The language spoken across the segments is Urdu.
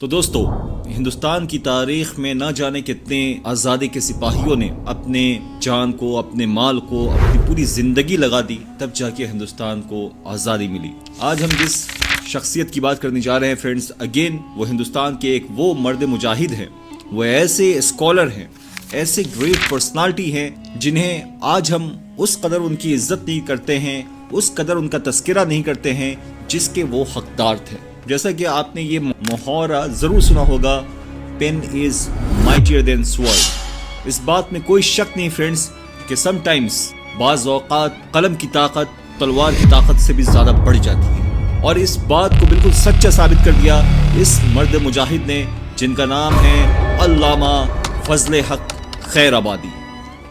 تو دوستو، ہندوستان کی تاریخ میں نہ جانے کتنے آزادی کے سپاہیوں نے اپنے جان کو، اپنے مال کو، اپنی پوری زندگی لگا دی، تب جا کے ہندوستان کو آزادی ملی۔ آج ہم جس شخصیت کی بات کرنے جا رہے ہیں فرینڈز، اگین وہ ہندوستان کے ایک وہ مرد مجاہد ہیں، وہ ایسے اسکالر ہیں، ایسے گریٹ پرسنالٹی ہیں جنہیں آج ہم اس قدر ان کی عزت نہیں کرتے ہیں، اس قدر ان کا تذکرہ نہیں کرتے ہیں جس کے وہ حقدار تھے۔ جیسا کہ آپ نے یہ محاورہ ضرور سنا ہوگا، پین از مائٹیئر دین سورڈ۔ اس بات میں کوئی شک نہیں فرینڈز کہ سم ٹائمز بعض اوقات قلم کی طاقت تلوار کی طاقت سے بھی زیادہ بڑھ جاتی ہے، اور اس بات کو بالکل سچا ثابت کر دیا اس مرد مجاہد نے جن کا نام ہے علامہ فضل حق خیر آبادی۔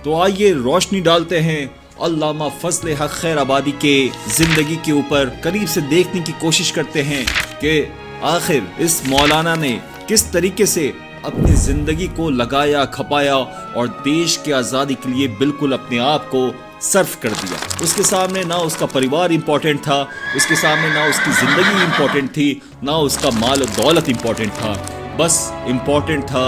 تو آئیے روشنی ڈالتے ہیں علامہ فضل حق خیر آبادی کے زندگی کے اوپر، قریب سے دیکھنے کی کوشش کرتے ہیں کہ آخر اس مولانا نے کس طریقے سے اپنی زندگی کو لگایا کھپایا اور دیش کی آزادی کے لیے بالکل اپنے آپ کو صرف کر دیا۔ اس کے سامنے نہ اس کا پریوار امپورٹنٹ تھا، اس کے سامنے نہ اس کی زندگی امپورٹنٹ تھی، نہ اس کا مال و دولت امپورٹنٹ تھا، بس امپورٹنٹ تھا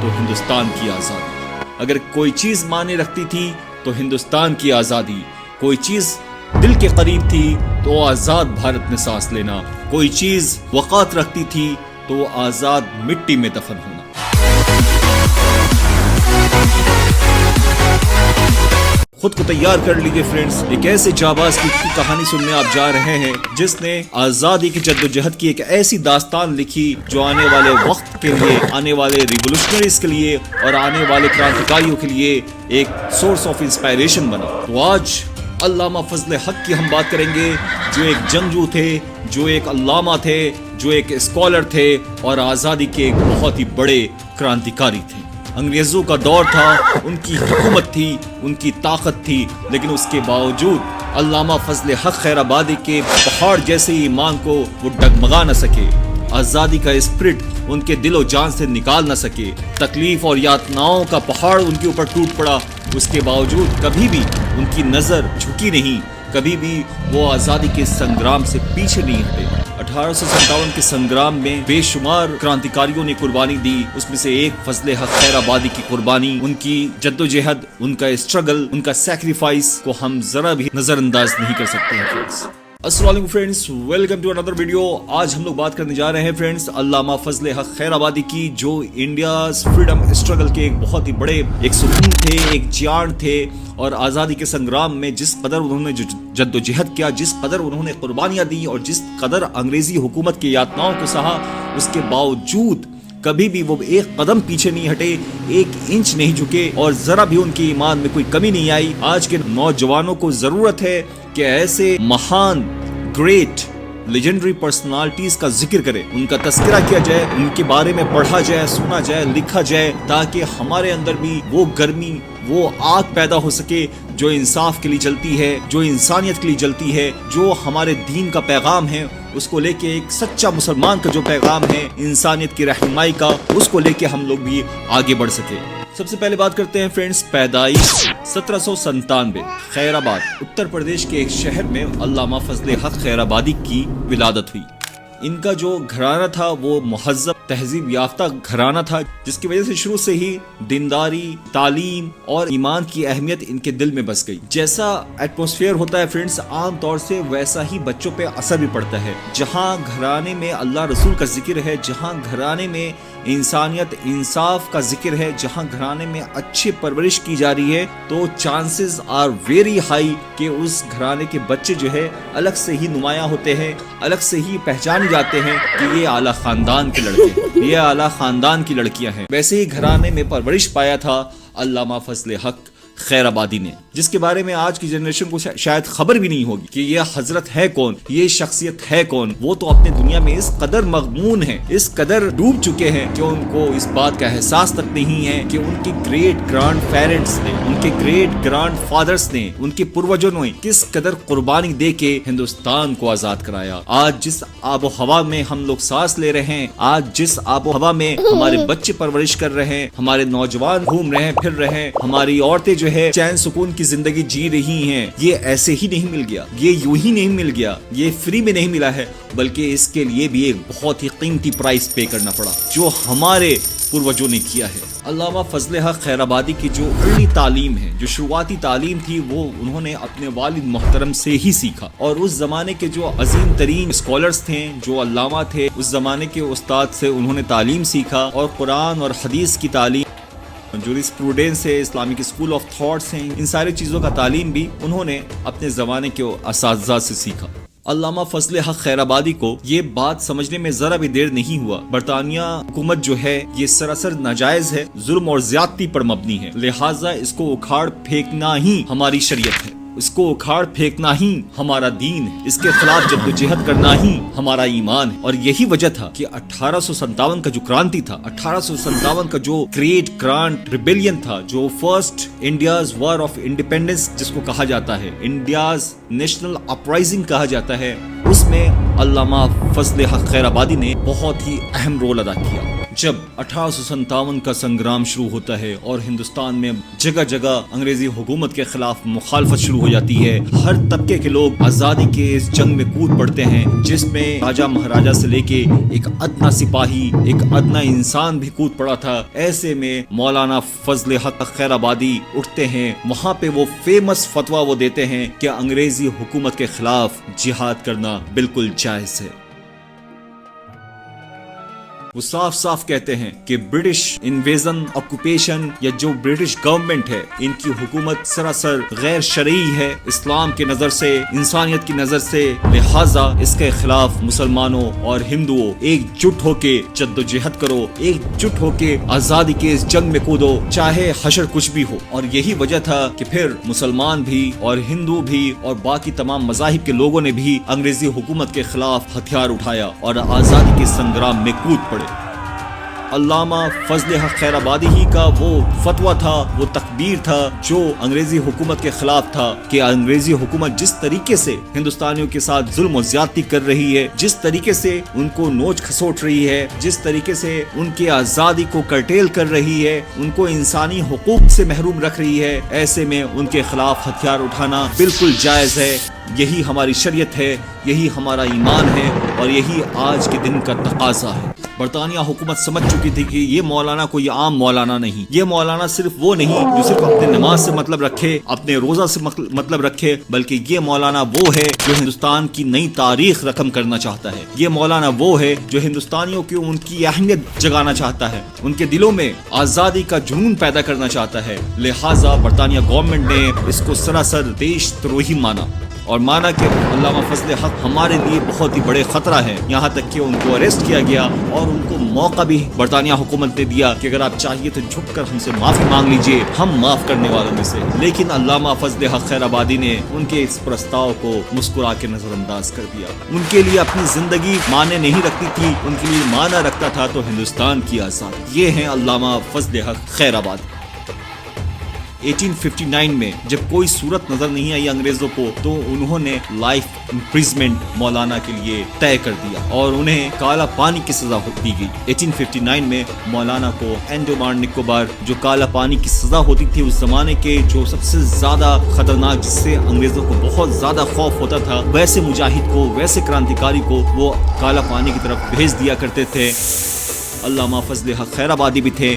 تو ہندوستان کی آزادی۔ اگر کوئی چیز معنی رکھتی تھی تو ہندوستان کی آزادی، کوئی چیز دل کے قریب تھی تو آزاد بھارت میں سانس لینا، کوئی چیز وقات رکھتی تھی تو آزاد مٹی میں دفن ہونا۔ خود کو تیار کر لیجئے فرینڈز، ایک ایسے جانباز کی کہانی سننے آپ جا رہے ہیں جس نے آزادی کی جدوجہد کی ایک ایسی داستان لکھی جو آنے والے وقت کے لیے، آنے والے ریولوشنریز کے لیے اور آنے والے کرانتیکاریوں کے لیے ایک سورس آف انسپائریشن بنا۔ تو آج علامہ فضل حق کی ہم بات کریں گے، جو ایک جنگجو تھے، جو ایک علامہ تھے، جو ایک اسکالر تھے اور آزادی کے ایک بہت ہی بڑے کرانتیکاری تھے۔ انگریزوں کا دور تھا، ان کی حکومت تھی، ان کی طاقت تھی، لیکن اس کے باوجود علامہ فضل حق خیر آبادی کے پہاڑ جیسے ایمان کو وہ ڈگمگا نہ سکے، آزادی کا اسپرٹ ان کے دل و جان سے نکال نہ سکے، تکلیف اور یاتناؤں کا پہاڑ ان کے اوپر ٹوٹ پڑا، اس کے باوجود کبھی بھی ان کی نظر جھکی نہیں، کبھی بھی وہ آزادی کے سنگرام سے پیچھے نہیں ہٹے۔ 1857 کے سنگرام میں بے شمار کرانتیکاریوں نے قربانی دی، اس میں سے ایک فضل حق خیر آبادی کی قربانی، ان کی جدوجہد، ان کا اسٹرگل، ان کا سیکریفائس کو ہم ذرا بھی نظر انداز نہیں کر سکتے ہیں فرینڈز۔ السلام علیکم friends, welcome to another video. آج ہم لوگ بات کرنے جا رہے ہیں فرینڈز علامہ فضل حق خیر آبادی کی، جو انڈیاز فریڈم اسٹرگل کے ایک بہت ہی بڑے ایک ستون تھے، ایک جان تھے، اور آزادی کے سنگرام میں جس قدر انہوں نے جدوجہد کیا، جس قدر انہوں نے قربانیاں دی اور جس قدر انگریزی حکومت کی یاتناؤں کو سہا، اس کے باوجود کبھی بھی وہ ایک قدم پیچھے نہیں ہٹے، ایک انچ نہیں جھکے، اور ذرا بھی ان کی ایمان میں کوئی کمی نہیں آئی۔ آج کے نوجوانوں کو ضرورت ہے کہ ایسے مہان، گریٹ، لیجنڈری پرسنالٹیز کا ذکر کرے، ان کا تذکرہ کیا جائے، ان کے بارے میں پڑھا جائے، سنا جائے، لکھا جائے، تاکہ ہمارے اندر بھی وہ گرمی، وہ آگ پیدا ہو سکے جو انصاف کے لیے جلتی ہے، جو انسانیت کے لیے جلتی ہے، جو ہمارے دین کا پیغام ہے اس کو لے کے، ایک سچا مسلمان کا جو پیغام ہے انسانیت کی رہنمائی کا، اس کو لے کے ہم لوگ بھی آگے بڑھ سکے۔ سب سے پہلے بات کرتے ہیں فرینڈز پیدائش 1797، خیر آباد اتر پردیش کے ایک شہر میں علامہ فضل حق خیر آبادی کی ولادت ہوئی۔ ان کا جو گھرانہ تھا وہ مہذب، تہذیب یافتہ گھرانہ تھا، جس کی وجہ سے شروع سے ہی دینداری، تعلیم اور ایمان کی اہمیت ان کے دل میں بس گئی۔ جیسا ایٹماسفیئر ہوتا ہے فرینڈز، عام طور سے ویسا ہی بچوں پہ اثر بھی پڑتا ہے۔ جہاں گھرانے میں اللہ رسول کا ذکر ہے، جہاں گھرانے میں انسانیت، انصاف کا ذکر ہے، جہاں گھرانے میں اچھی پرورش کی جا رہی ہے، تو چانسز آر ویری ہائی کہ اس گھرانے کے بچے جو ہے الگ سے ہی نمایاں ہوتے ہیں، الگ سے ہی پہچانے جاتے ہیں کہ یہ اعلیٰ خاندان کے لڑکے، یہ اعلیٰ خاندان کی لڑکیاں ہیں۔ ویسے ہی گھرانے میں پرورش پایا تھا علامہ فضل حق خیر آبادی نے، جس کے بارے میں آج کی جنریشن کو شاید خبر بھی نہیں ہوگی کہ یہ حضرت ہے کون، یہ شخصیت ہے کون۔ وہ تو اپنے دنیا میں اس قدر مغمون ہیں، اس قدر ڈوب چکے ہیں کہ ان کو اس بات کا احساس تک نہیں ہے کہ ان کے گریٹ گرانڈ پیرنٹس نے، ان کے گریٹ گرانڈ فادرز نے، ان کے پروجوں نے کس قدر قربانی دے کے ہندوستان کو آزاد کرایا۔ آج جس آب و ہوا میں ہم لوگ سانس لے رہے ہیں، آج جس آب و ہوا میں ہمارے بچے پرورش کر رہے ہیں، ہمارے نوجوان گھوم رہے ہیں، پھر رہے ہیں، ہماری عورتیں جو ہے چین سکون کی کی زندگی جی رہی ہیں یہ ایسے ہی نہیں مل گیا، یہ یوں ہی نہیں مل گیا، یہ فری میں نہیں ملا ہے، بلکہ اس کے لیے بھی ایک بہت ہی قیمتی پرائز پے کرنا پڑا جو ہمارے پروجوں نے کیا ہے۔ علامہ فضل حق خیر آبادی کی جو ارلی تعلیم ہے، جو شروعاتی تعلیم تھی، وہ انہوں نے اپنے والد محترم سے ہی سیکھا، اور اس زمانے کے جو عظیم ترین اسکالرز تھے، جو علامہ تھے، اس زمانے کے استاد سے انہوں نے تعلیم سیکھا، اور قرآن اور حدیث کی تعلیم، جوریسپروڈنس ہے، اسلامک اسکول آف تھاٹس ہیں، ان ساری چیزوں کا تعلیم بھی انہوں نے اپنے زمانے کے اساتذہ سے سیکھا۔ علامہ فضل حق خیر آبادی کو یہ بات سمجھنے میں ذرا بھی دیر نہیں ہوا، برطانیہ حکومت جو ہے یہ سراسر ناجائز ہے، ظلم اور زیادتی پر مبنی ہے، لہٰذا اس کو اکھاڑ پھینکنا ہی ہماری شریعت ہے، اس کو اکھاڑ پھینکنا ہی ہمارا دین ہے، اس کے خلاف جدوجہد کرنا ہی ہمارا ایمان ہے۔ اور یہی وجہ تھا کہ 1857 کا جو کرانتی تھا، 1857 کا جو گریٹ گرانڈ ریبیلین تھا، جو first India's war of independence جس کو کہا جاتا ہے، انڈیاز نیشنل اپرائزنگ کہا جاتا ہے، اس میں علامہ فضل حق خیر آبادی نے بہت ہی اہم رول ادا کیا۔ جب 1857 کا سنگرام شروع ہوتا ہے اور ہندوستان میں جگہ جگہ انگریزی حکومت کے خلاف مخالفت شروع ہو جاتی ہے، ہر طبقے کے لوگ آزادی کے اس جنگ میں کود پڑتے ہیں، جس میں راجہ مہاراجہ سے لے کے ایک ادنا سپاہی، ایک ادنا انسان بھی کود پڑا تھا، ایسے میں مولانا فضل حق خیر آبادی اٹھتے ہیں، وہاں پہ وہ فیمس فتویٰ وہ دیتے ہیں کہ انگریزی حکومت کے خلاف جہاد کرنا بالکل جائز ہے۔ وہ صاف صاف کہتے ہیں کہ برٹش انویژن، آکوپیشن یا جو برٹش گورنمنٹ ہے، ان کی حکومت سراسر غیر شرعی ہے اسلام کی نظر سے، انسانیت کی نظر سے، لہٰذا اس کے خلاف مسلمانوں اور ہندوؤں ایک جٹ ہو کے جدوجہد کرو، ایک جٹ ہو کے آزادی کے اس جنگ میں کودو، چاہے حشر کچھ بھی ہو۔ اور یہی وجہ تھا کہ پھر مسلمان بھی اور ہندو بھی اور باقی تمام مذاہب کے لوگوں نے بھی انگریزی حکومت کے خلاف ہتھیار اٹھایا اور آزادی کے سنگرام میں کود پڑے۔ علامہ فضل حق خیر آبادی ہی کا وہ فتویٰ تھا، وہ تکبیر تھا جو انگریزی حکومت کے خلاف تھا کہ انگریزی حکومت جس طریقے سے ہندوستانیوں کے ساتھ ظلم و زیادتی کر رہی ہے، جس طریقے سے ان کو نوچ کھسوٹ رہی ہے، جس طریقے سے ان کی آزادی کو کرٹیل کر رہی ہے، ان کو انسانی حقوق سے محروم رکھ رہی ہے، ایسے میں ان کے خلاف ہتھیار اٹھانا بالکل جائز ہے۔ یہی ہماری شریعت ہے، یہی ہمارا ایمان ہے، اور یہی آج کے دن کا تقاضا ہے۔ برطانیہ حکومت سمجھ چکی تھی کہ یہ مولانا کوئی عام مولانا نہیں، یہ مولانا صرف وہ نہیں جو صرف اپنے نماز سے مطلب رکھے، اپنے روزہ سے مطلب رکھے، بلکہ یہ مولانا وہ ہے جو ہندوستان کی نئی تاریخ رقم کرنا چاہتا ہے، یہ مولانا وہ ہے جو ہندوستانیوں کی ان کی اہمیت جگانا چاہتا ہے، ان کے دلوں میں آزادی کا جنون پیدا کرنا چاہتا ہے۔ لہٰذا برطانیہ گورنمنٹ نے اس کو سراسر دیش دروہی مانا، اور مانا کہ علامہ فضل حق ہمارے لیے بہت ہی بڑے خطرہ ہیں، یہاں تک کہ ان کو اریسٹ کیا گیا اور ان کو موقع بھی برطانیہ حکومت نے دیا کہ اگر آپ چاہیے تو جھک کر ہم سے معافی مانگ لیجئے، ہم معاف کرنے والوں میں سے۔ لیکن علامہ فضل حق خیر آبادی نے ان کے اس پرستاؤ کو مسکرا کے نظر انداز کر دیا۔ ان کے لیے اپنی زندگی معنی نہیں رکھتی تھی، ان کے لیے معنی رکھتا تھا تو ہندوستان کی آزادی۔ یہ ہیں علامہ فضل حق خیر آبادی۔ 1859 میں جب کوئی صورت نظر نہیں آئی انگریزوں کو، تو انہوں نے لائف امپریزمنٹ مولانا کے لیے طے کر دیا اور انہیں کالا پانی کی سزا دی گئی۔ 1859 میں مولانا کو انڈمان نکوبار جو کالا پانی کی سزا ہوتی تھی، اس زمانے کے جو سب سے زیادہ خطرناک، جس سے انگریزوں کو بہت زیادہ خوف ہوتا تھا، ویسے مجاہد کو، ویسے کرانتیکاری کو وہ کالا پانی کی طرف بھیج دیا کرتے تھے۔ علامہ فضل حق خیر آبادی بھی تھے۔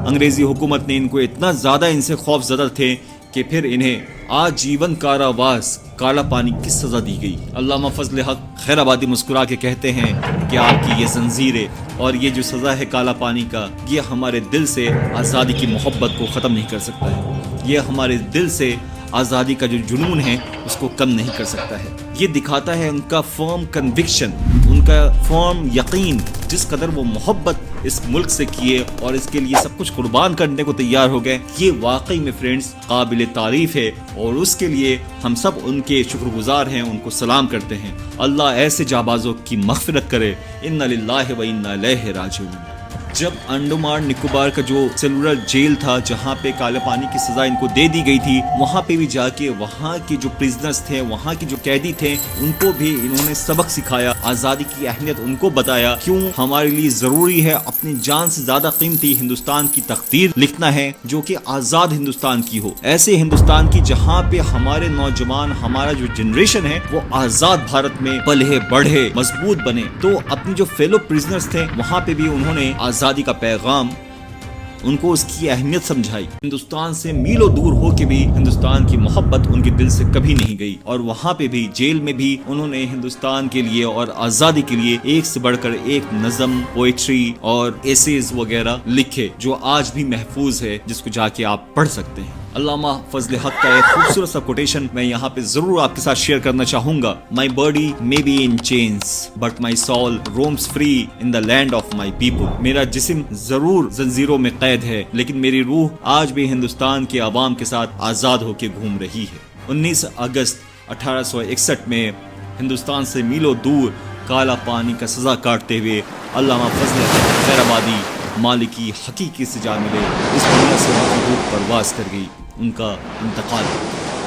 انگریزی حکومت نے ان کو اتنا زیادہ ان سے خوف زدہ تھے کہ پھر انہیں آجیون کاراواس، کالا پانی کی سزا دی گئی۔ علامہ فضل حق خیر آبادی مسکرا کے کہتے ہیں کہ آپ کی یہ زنجیریں اور یہ جو سزا ہے کالا پانی کا، یہ ہمارے دل سے آزادی کی محبت کو ختم نہیں کر سکتا ہے، یہ ہمارے دل سے آزادی کا جو جنون ہے اس کو کم نہیں کر سکتا ہے۔ یہ دکھاتا ہے ان کا فرم کنوکشن، ان کا فرم یقین، جس قدر وہ محبت اس ملک سے کیے اور اس کے لیے سب کچھ قربان کرنے کو تیار ہو گئے۔ یہ واقعی میں فرینڈز قابل تعریف ہے، اور اس کے لیے ہم سب ان کے شکر گزار ہیں، ان کو سلام کرتے ہیں۔ اللہ ایسے جانبازوں کی مغفرت کرے۔ انا للہ و انا الیہ راجعون۔ جب انڈمان نکوبار کا جو سیلولر جیل تھا جہاں پہ کالے پانی کی سزا ان کو دے دی گئی تھی، وہاں پہ بھی جا کے وہاں کے جو پرزنرز تھے، وہاں کے جو قیدی تھے، ان کو بھی انہوں نے سبق سکھایا، آزادی کی اہمیت ان کو بتایا، کیوں ہمارے لیے ضروری ہے اپنی جان سے زیادہ قیمتی ہندوستان کی تقدیر لکھنا ہے جو کہ آزاد ہندوستان کی ہو، ایسے ہندوستان کی جہاں پہ ہمارے نوجوان، ہمارا جو جنریشن ہے وہ آزاد بھارت میں پلے بڑھے، مضبوط بنے۔ تو اپنی جو فیلو پرزنرز تھے وہاں پہ بھی انہوں نے آزادی کا پیغام، ان کو اس کی اہمیت سمجھائی۔ ہندوستان سے میلوں دور ہو کے بھی ہندوستان کی محبت ان کے دل سے کبھی نہیں گئی، اور وہاں پہ بھی جیل میں بھی انہوں نے ہندوستان کے لیے اور آزادی کے لیے ایک سے بڑھ کر ایک نظم، پوئٹری اور ایسیز وغیرہ لکھے جو آج بھی محفوظ ہے، جس کو جا کے آپ پڑھ سکتے ہیں۔ علامہ فضل حق کا ایک خوبصورت سا کوٹیشن میں یہاں پہ ضرور آپ کے ساتھ شیئر کرنا چاہوں گا۔ My body may be in chains, but my soul roams free in the land of my people. میرا جسم ضرور زنجیروں میں قید ہے، لیکن میری روح آج بھی ہندوستان کے عوام کے ساتھ آزاد ہو کے گھوم رہی ہے۔ 19 اگست 1861 میں ہندوستان سے میلوں دور کالا پانی کا سزا کاٹتے ہوئے علامہ فضل حق خیر آبادی مالکی حقیقی سے جا ملے، اس دنیا سے روح پرواز کر گئی، ان کا انتقال۔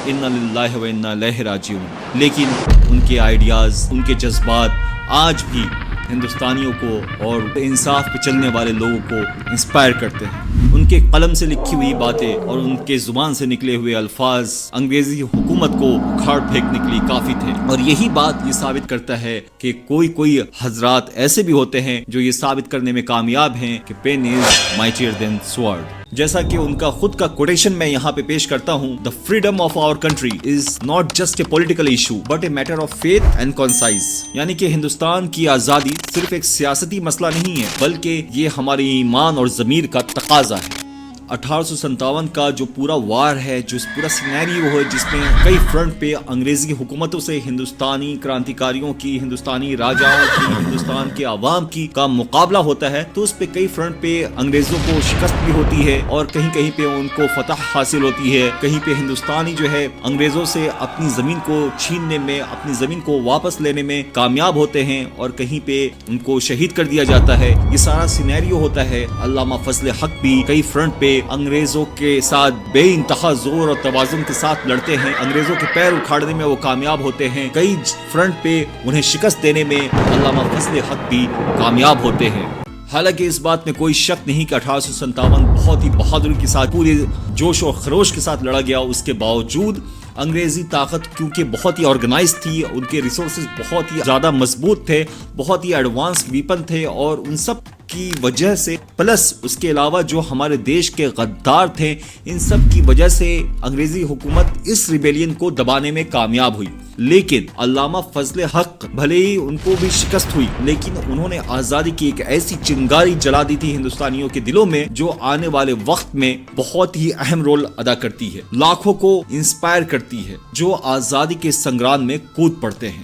انا للہ و انا الیہ راجعون۔ لیکن ان کے آئیڈیاز، ان کے جذبات آج بھی ہندوستانیوں کو اور انصاف پہ چلنے والے لوگوں کو انسپائر کرتے ہیں۔ ان کے قلم سے لکھی ہوئی باتیں اور ان کے زبان سے نکلے ہوئے الفاظ انگریزی حکومت کو اکھاڑ پھینکنے کے لیے کافی تھے، اور یہی بات یہ ثابت کرتا ہے کہ کوئی حضرات ایسے بھی ہوتے ہیں جو یہ ثابت کرنے میں کامیاب ہیں کہ پین از مائٹیئر دین سوارڈ۔ جیسا کہ ان کا خود کا کوٹیشن میں یہاں پہ پیش کرتا ہوں، The freedom of our country is not just a political issue but a matter of faith and conscience۔ یعنی کہ ہندوستان کی آزادی صرف ایک سیاستی مسئلہ نہیں ہے، بلکہ یہ ہمارے ایمان اور ضمیر کا تقاضا ہے۔ 1857 کا جو پورا وار ہے، جو پورا سینیریو ہے، جس میں کئی فرنٹ پہ انگریزی حکومتوں سے ہندوستانی کرانتیکاریوں کی، ہندوستانی راجاؤں کی، ہندوستان کے عوام کی کا مقابلہ ہوتا ہے، تو اس پہ کئی فرنٹ پہ انگریزوں کو شکست بھی ہوتی ہے اور کہیں پہ ان کو فتح حاصل ہوتی ہے، کہیں پہ ہندوستانی جو ہے انگریزوں سے اپنی زمین کو چھیننے میں، اپنی زمین کو واپس لینے میں کامیاب ہوتے ہیں، اور کہیں پہ ان کو شہید کر دیا جاتا ہے۔ یہ سارا سینیریو ہوتا ہے۔ علامہ فضل حق بھی کئی فرنٹ پہ انگریزوں کے ساتھ بے انتہا زور اور توازن کے ساتھ لڑتے ہیں، انگریزوں کے پیر اکھاڑنے میں وہ کامیاب ہوتے ہیں، کئی فرنٹ پہ انہیں شکست دینے میں علامہ فضل حق بھی کامیاب ہوتے ہیں۔ حالانکہ اس بات میں کوئی شک نہیں کہ 1857 بہت ہی بہادری کے ساتھ، پورے جوش و خروش کے ساتھ لڑا گیا، اس کے باوجود انگریزی طاقت کیونکہ بہت ہی آرگنائز تھی، ان کے ریسورسز بہت ہی زیادہ مضبوط تھے، بہت ہی ایڈوانس ویپن تھے، اور ان سب کی وجہ سے، پلس اس کے علاوہ جو ہمارے دیش کے غدار تھے، ان سب کی وجہ سے انگریزی حکومت اس ریبیلین کو دبانے میں کامیاب ہوئی۔ لیکن علامہ فضل حق بھلے ہی ان کو بھی شکست ہوئی، لیکن انہوں نے آزادی کی ایک ایسی چنگاری جلا دی تھی ہندوستانیوں کے دلوں میں، جو آنے والے وقت میں بہت ہی اہم رول ادا کرتی ہے، لاکھوں کو انسپائر کرتی ہے جو آزادی کے سنگرام میں کود پڑتے ہیں۔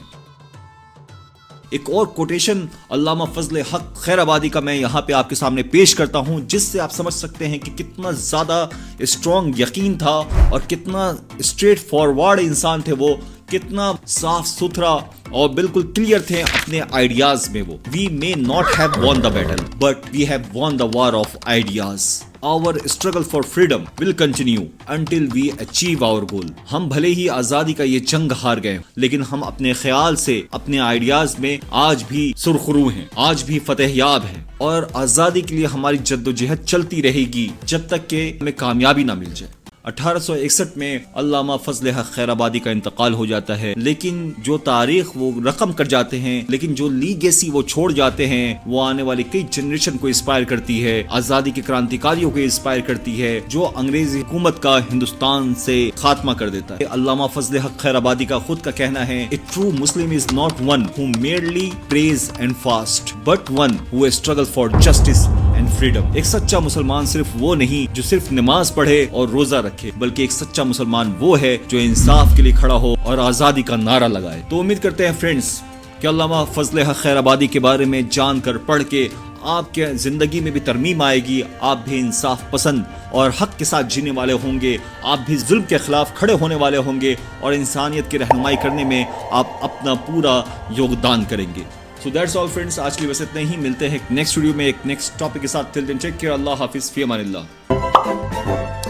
ایک اور کوٹیشن علامہ فضل حق خیر آبادی کا میں یہاں پہ آپ کے سامنے پیش کرتا ہوں، جس سے آپ سمجھ سکتے ہیں کہ کتنا زیادہ اسٹرانگ یقین تھا اور کتنا اسٹریٹ فارورڈ انسان تھے وہ، کتنا صاف ستھرا اور بالکل کلیئر تھے اپنے آئیڈیاز میں وہ۔ We may not have won the battle, but we have won the war of ideas. Our struggle for freedom will continue until we achieve our goal. ہم بھلے ہی آزادی کا یہ جنگ ہار گئے، لیکن ہم اپنے خیال سے، اپنے آئیڈیاز میں آج بھی سرخرو ہیں، آج بھی فتح یاب ہیں، اور آزادی کے لیے ہماری جدوجہد چلتی رہے گی جب تک کہ ہمیں کامیابی نہ مل جائے۔ 1861 میں علامہ فضل حق خیر آبادی کا انتقال ہو جاتا ہے، لیکن جو تاریخ وہ رقم کر جاتے ہیں، لیکن جو لیگیسی وہ چھوڑ جاتے ہیں، وہ آنے والی کئی جنریشن کو انسپائر کرتی ہے، آزادی کے کرانتیکاریوں کو انسپائر کرتی ہے، جو انگریزی حکومت کا ہندوستان سے خاتمہ کر دیتا ہے۔ علامہ فضل حق خیر آبادی کا خود کا کہنا ہے، "A true Muslim is not one who merely prays and fasts, but one who struggles for justice and freedom." ایک سچا مسلمان صرف وہ نہیں جو صرف نماز پڑھے اور روزہ رکھے، بلکہ ایک سچا مسلمان وہ ہے جو انصاف کے لیے کھڑا ہو اور آزادی کا نعرہ لگائے۔ تو امید کرتے ہیں فرینڈز کہ علامہ فضل حق خیر آبادی کے بارے میں جان کر، پڑھ کے آپ کے زندگی میں بھی ترمیم آئے گی، آپ بھی انصاف پسند اور حق کے ساتھ جینے والے ہوں گے، آپ بھی ظلم کے خلاف کھڑے ہونے والے ہوں گے، اور انسانیت کی رہنمائی کرنے میں آپ اپنا پورا یوگدان کریں گے۔ So that's all friends, آج کے لیے بس اتنا ہی. ملتے ہیں نیکسٹ ویڈیو میں ایک نیکسٹ ٹاپک کے ساتھ. Till then take care, اللہ حافظ, فی امان اللہ.